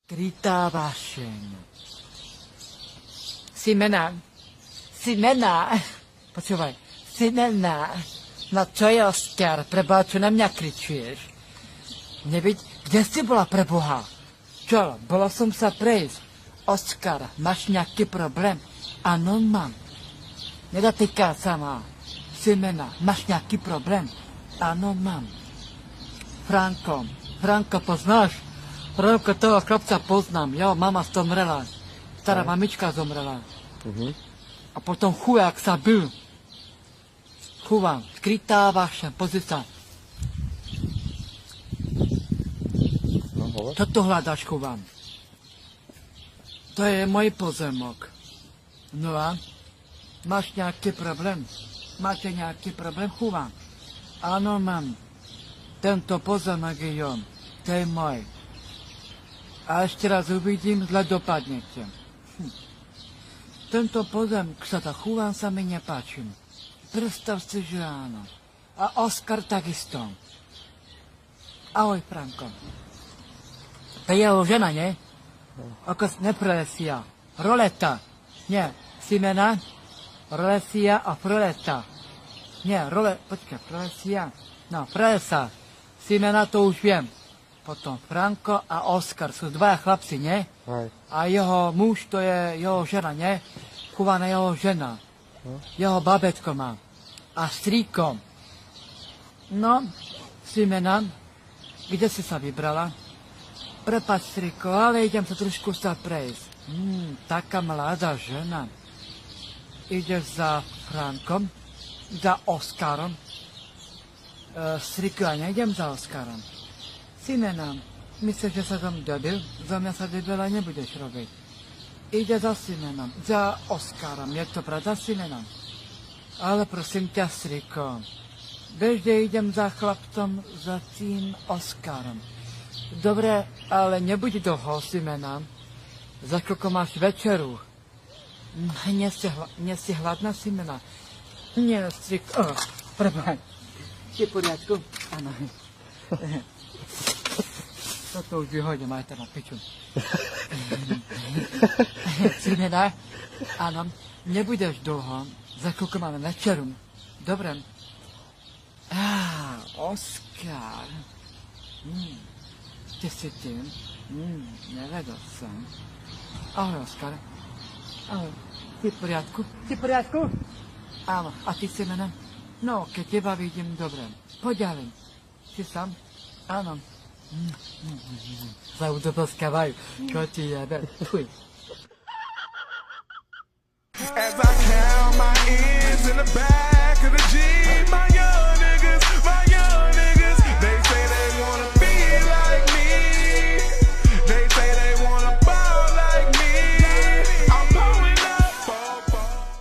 Skrytá vášeň. Simena, počúvaj, Simena, no čo je, Oskar, preboha, čo na mňa kričuješ? Kde si bola, preboha? Čo, bola som sa prejsť. Oskar, máš nejaký problém? Áno, mám. Nedotýká sa ma. Simena, máš nejaký problém? Áno, mám. Franko, poznáš? Franko, toho chlapca poznám. Jo, mama zomrela. Stará mamička zomrela. A potom chuják sa byl. Chuvám, skrytá vášeň, pozri sa. Čo tu hľadáš, chuvám? To je môj pozemok. No a? Máš nejaký problém? Máte nejaký problém, chuvám? Áno, mám. Tento pozemok je on. To je môj. A ešte raz uvidím, zle dopadnete. Tento pozemok sa to chuvám, sa mi nepáči. Predstav si, že áno. A Oskar takisto. Ahoj, Franko. To je jeho žena, nie? Ako neprolesia. Roleta. Nie, Simena. Rolesia a proleta. Nie, prolesia. No, prolesa. Simena, to už viem. Potom Franko a Oskar sú dvaja chlapci, nie? Aj. A jeho muž, to je jeho žena, nie? Chovaná jeho žena. Jeho babetko má. A strýkom. No, Simena, kde si sa vybrala? Prepáč, strýko, ale idem sa trošku sa prejsť. Taká mladá žena. Ideš za Frankom? Za Oskarom? Strýko, ja nejdem za Oskarom. Simena, myslíš, že sa tam debil? Za mňa sa debila nebudeš robiť. Ide za Simenom, za Oskarom. Je to pravda, Simena? Ale prosím ťa, striko, bežne idem za chlapcom, za tým Oskarom. Dobre, ale nebuď dlho, Simena. Za koľko máš večeru? Nie si hladná, Simena? Nie, striko. Prepáč. Je v poriadku? Áno. Toto už vyhodím aj teda piču. Simena, áno, nebudeš dlho, za koľko máme večeru. Dobre. Oskar. Ty si tým? Nevedel som. Ahoj, Oskar. Ahoj. Ty v poriadku? Ty v poriadku? Áno. A ty, Simena? No, keď teba vidím, dobre. Poď ďalej. Si sám? Áno. Sa udoboskávajú. Čo ti jebe? Fuj. As I count my ends in the back of the Jeep.